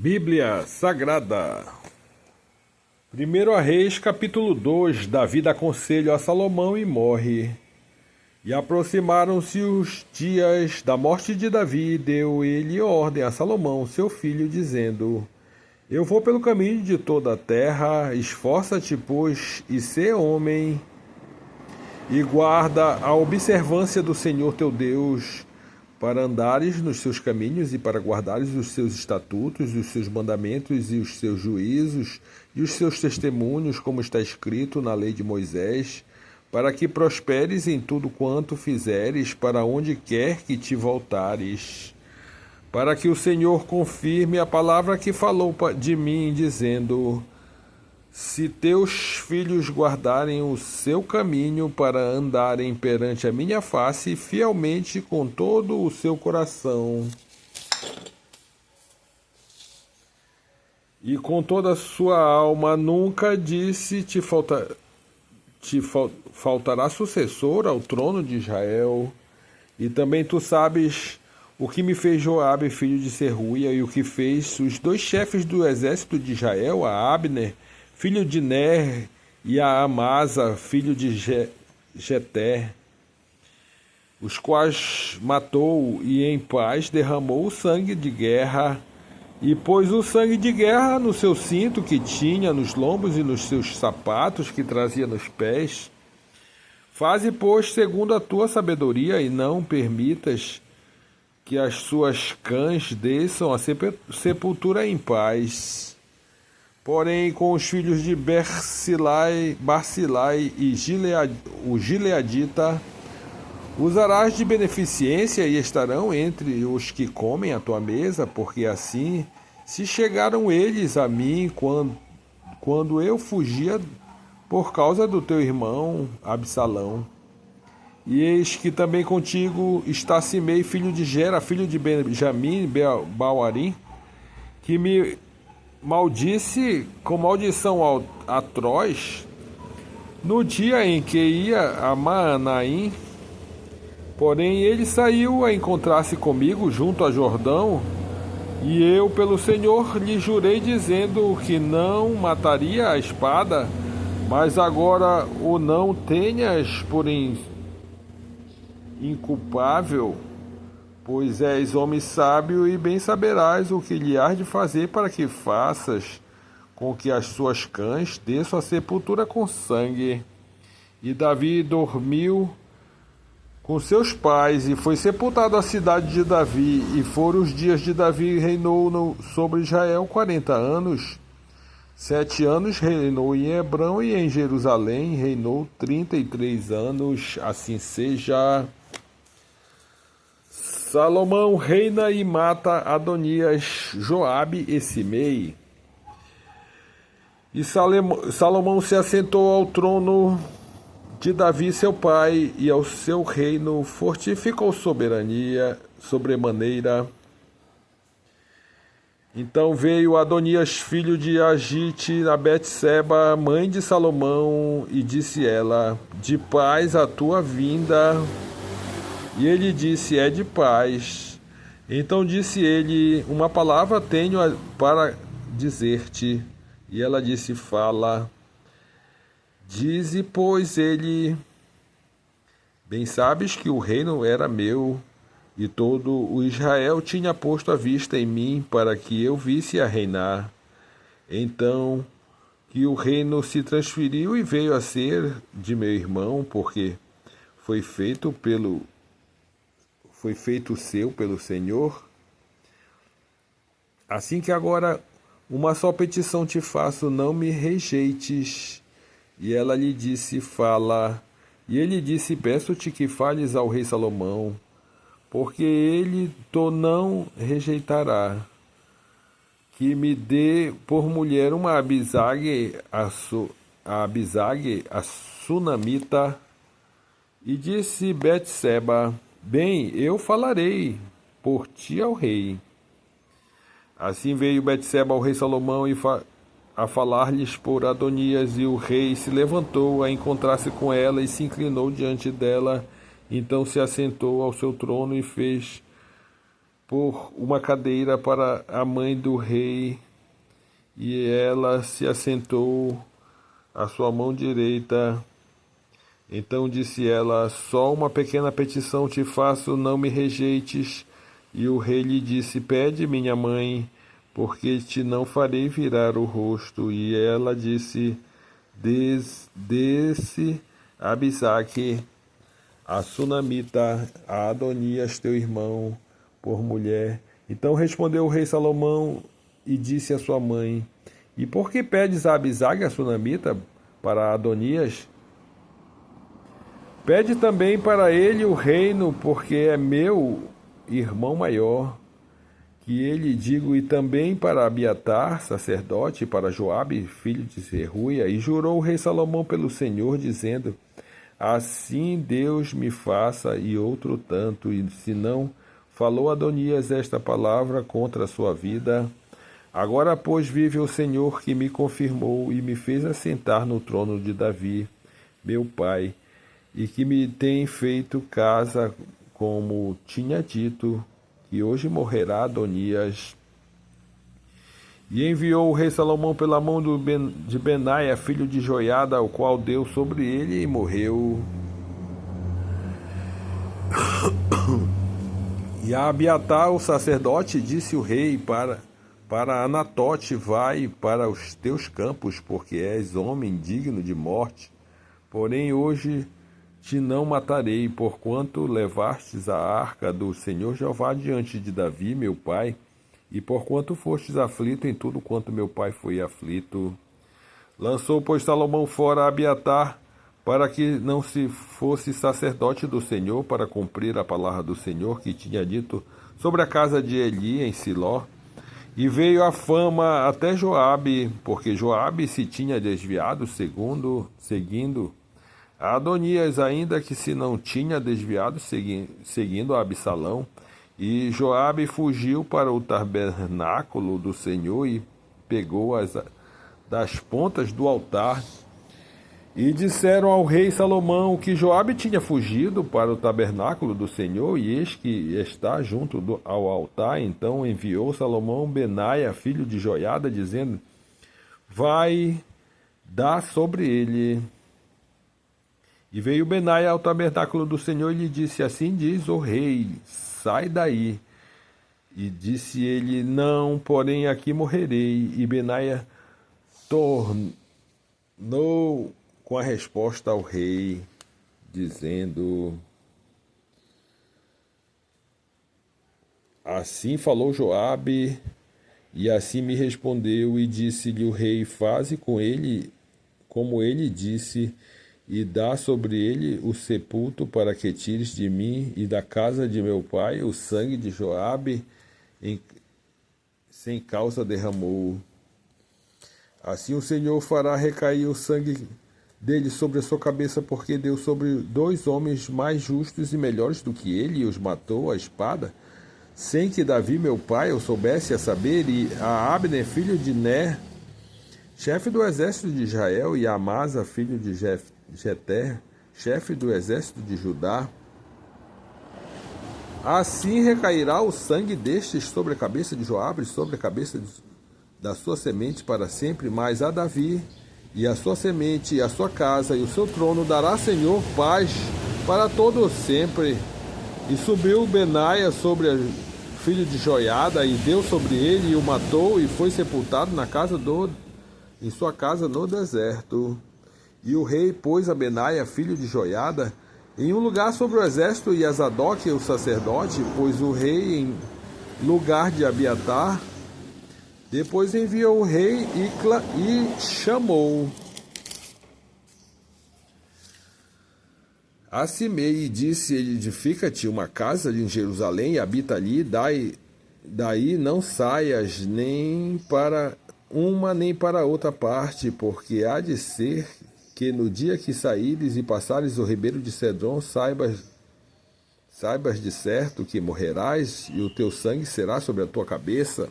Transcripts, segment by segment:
Bíblia Sagrada. 1 Reis, capítulo 2. Davi dá conselho a Salomão e morre. E aproximaram-se os dias da morte de Davi, e deu ele ordem a Salomão, seu filho, dizendo: Eu vou pelo caminho de toda a terra, esforça-te, pois, e sê homem, e guarda a observância do Senhor teu Deus, para andares nos seus caminhos e para guardares os seus estatutos, os seus mandamentos e os seus juízos e os seus testemunhos, como está escrito na lei de Moisés, para que prosperes em tudo quanto fizeres, para onde quer que te voltares, para que o Senhor confirme a palavra que falou de mim, dizendo: Se teus filhos guardarem o seu caminho para andarem perante a minha face fielmente com todo o seu coração e com toda a sua alma, nunca disse faltará sucessor ao trono de Israel. E também tu sabes o que me fez Joabe, filho de Seruia, e o que fez os dois chefes do exército de Israel, a Abner, filho de Ner, e a Amasa, filho de Jeter, os quais matou e em paz derramou o sangue de guerra, e pôs o sangue de guerra no seu cinto que tinha nos lombos e nos seus sapatos que trazia nos pés. Faze, pois, segundo a tua sabedoria, e não permitas que as suas cãs desçam a sepultura em paz. Porém, com os filhos de Barzilai e o Gileadita, usarás de beneficência e estarão entre os que comem a tua mesa, porque assim se chegaram eles a mim quando eu fugia por causa do teu irmão Absalão. E eis que também contigo está Simei, filho de Gera, filho de Benjamim, Bauarim, que me maldisse com maldição atroz no dia em que ia a Maanaim. Porém ele saiu a encontrar-se comigo junto a Jordão, e eu pelo Senhor lhe jurei, dizendo que não mataria a espada. Mas agora o não tenhas por inculpável, pois és homem sábio e bem saberás o que lhe hás de fazer para que faças com que as suas cãs desçam a sepultura com sangue. E Davi dormiu com seus pais e foi sepultado à cidade de Davi. E foram os dias de Davi, reinou sobre Israel 40 anos. 7 anos reinou em Hebrão, e em Jerusalém reinou 33 anos. Assim seja. Salomão reina e mata Adonias, Joabe e Simei. E Salomão se assentou ao trono de Davi seu pai, e ao seu reino fortificou sobremaneira. Então veio Adonias, filho de Agite, a Betseba, mãe de Salomão, e disse ela: De paz a tua vinda. E ele disse: É de paz. Então disse ele: Uma palavra tenho para dizer-te. E ela disse: Fala. Dize, pois, ele: Bem sabes que o reino era meu, e todo o Israel tinha posto a vista em mim para que eu visse a reinar. Então que o reino se transferiu e veio a ser de meu irmão, porque foi feito seu pelo Senhor. Assim que agora uma só petição te faço, não me rejeites. E ela lhe disse: Fala. E ele disse: Peço-te que fales ao rei Salomão, porque ele to não rejeitará, que me dê por mulher uma Abisague, a Sunamita. E disse Betseba: Bem, eu falarei por ti ao rei. Assim veio Betseba ao rei Salomão a falar-lhes por Adonias, e o rei se levantou a encontrar-se com ela e se inclinou diante dela. Então se assentou ao seu trono e fez por uma cadeira para a mãe do rei, e ela se assentou à sua mão direita. Então disse ela: só uma pequena petição te faço, não me rejeites. E o rei lhe disse: pede, minha mãe, porque te não farei virar o rosto. E ela disse: desse Abisaque, a Sunamita, a Adonias, teu irmão, por mulher. Então respondeu o rei Salomão e disse à sua mãe: e por que pedes a Abisaque, a Sunamita, para Adonias? Pede também para ele o reino, porque é meu irmão maior. Que ele digo, e também para Abiatar, sacerdote, e para Joabe, filho de Zeruia. E jurou o rei Salomão pelo Senhor, dizendo: assim Deus me faça e outro tanto, e se não, falou Adonias esta palavra contra a sua vida. Agora, pois, vive o Senhor que me confirmou e me fez assentar no trono de Davi, meu pai, e que me tem feito casa, como tinha dito, que hoje morrerá Adonias. E enviou o rei Salomão pela mão de Benaia, filho de Joiada, o qual deu sobre ele e morreu. E a Abiatar, o sacerdote, disse o rei para Anatote: vai para os teus campos, porque és homem digno de morte. Porém hoje te não matarei, porquanto levastes a arca do Senhor Jeová diante de Davi, meu pai, e porquanto fostes aflito em tudo quanto meu pai foi aflito. Lançou, pois, Salomão fora Abiatar, para que não se fosse sacerdote do Senhor, para cumprir a palavra do Senhor que tinha dito sobre a casa de Eli em Siló. E veio a fama até Joabe, porque Joabe se tinha desviado seguindo a Adonias, ainda que se não tinha desviado seguindo a Absalão. E Joabe fugiu para o tabernáculo do Senhor e pegou das pontas do altar. E disseram ao rei Salomão que Joabe tinha fugido para o tabernáculo do Senhor, e eis que está junto ao altar. Então enviou Salomão Benaia, filho de Joiada, dizendo: vai, dá sobre ele. E veio Benaia ao tabernáculo do Senhor e lhe disse: assim diz o rei, sai daí. E disse ele: não, porém aqui morrerei. E Benaia tornou com a resposta ao rei, dizendo: assim falou Joabe, e assim me respondeu. E disse-lhe o rei: faze com ele como ele disse, e dá sobre ele o sepulto, para que tires de mim e da casa de meu pai o sangue de Joabe, sem causa derramou. Assim o Senhor fará recair o sangue dele sobre a sua cabeça, porque deu sobre 2 homens mais justos e melhores do que ele, e os matou à espada, sem que Davi, meu pai, o soubesse, a saber, e a Abner, filho de Ner, chefe do exército de Israel, e a Amasa, filho de Jeter, chefe do exército de Judá. Assim recairá o sangue destes sobre a cabeça de Joabe, sobre a cabeça da sua semente para sempre, mas a Davi e a sua semente, e a sua casa, e o seu trono dará, Senhor, paz para todo sempre. E subiu Benaia sobre o filho de Joiada, e deu sobre ele, e o matou, e foi sepultado em sua casa no deserto. E o rei pôs a Benaia, filho de Joiada, em um lugar sobre o exército, e a Zadoque, o sacerdote, pôs o rei em lugar de Abiatar. Depois enviou o rei Icla e chamou a Simei e disse: edifica-te uma casa em Jerusalém e habita ali, daí não saias nem para uma nem para outra parte, porque há de ser que no dia que saíres e passares o ribeiro de Cedron, saibas de certo que morrerás, e o teu sangue será sobre a tua cabeça.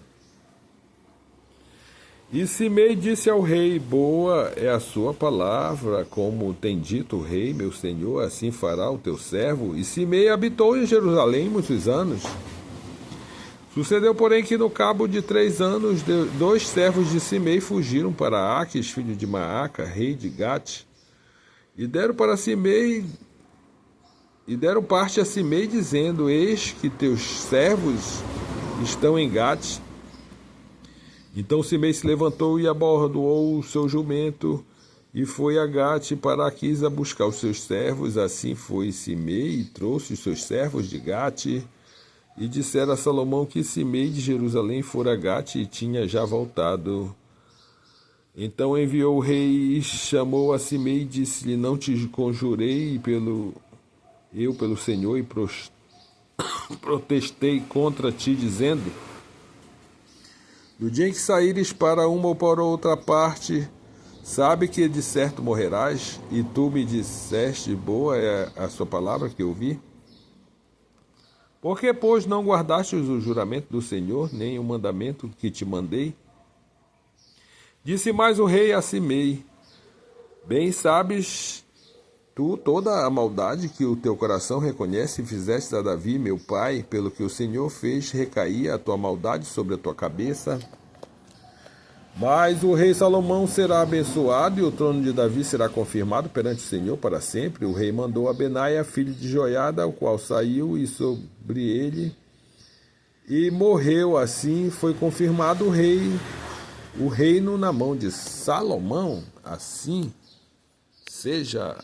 E Simei disse ao rei: boa é a sua palavra, como tem dito o rei, meu senhor, assim fará o teu servo. E Simei habitou em Jerusalém muitos anos. Sucedeu, porém, que no cabo de 3 anos, dois servos de Simei fugiram para Aques, filho de Maaca, rei de Gate, e deram parte a Simei, dizendo: Eis que teus servos estão em Gate. Então Simei se levantou e abordoou o seu jumento, e foi a Gate para Aquis a buscar os seus servos. Assim foi Simei e trouxe os seus servos de Gate. E disseram a Salomão que Simei de Jerusalém fora a Gate e tinha já voltado. Então enviou o rei e chamou a Simei e disse-lhe: Não te conjurei pelo Senhor e protestei contra ti, dizendo: No dia em que saíres para uma ou para outra parte, sabe que de certo morrerás. E tu me disseste: Boa é a sua palavra que eu vi. Por que, pois, não guardastes o juramento do Senhor, nem o mandamento que te mandei? Disse mais o rei a Simei: Bem sabes tu toda a maldade que o teu coração reconhece e fizeste a Davi, meu pai, pelo que o Senhor fez recair a tua maldade sobre a tua cabeça. Mas o rei Salomão será abençoado e o trono de Davi será confirmado perante o Senhor para sempre. O rei mandou a Benaia, filho de Joiada, o qual saiu e sobre ele e morreu. Assim foi confirmado o reino na mão de Salomão. Assim seja.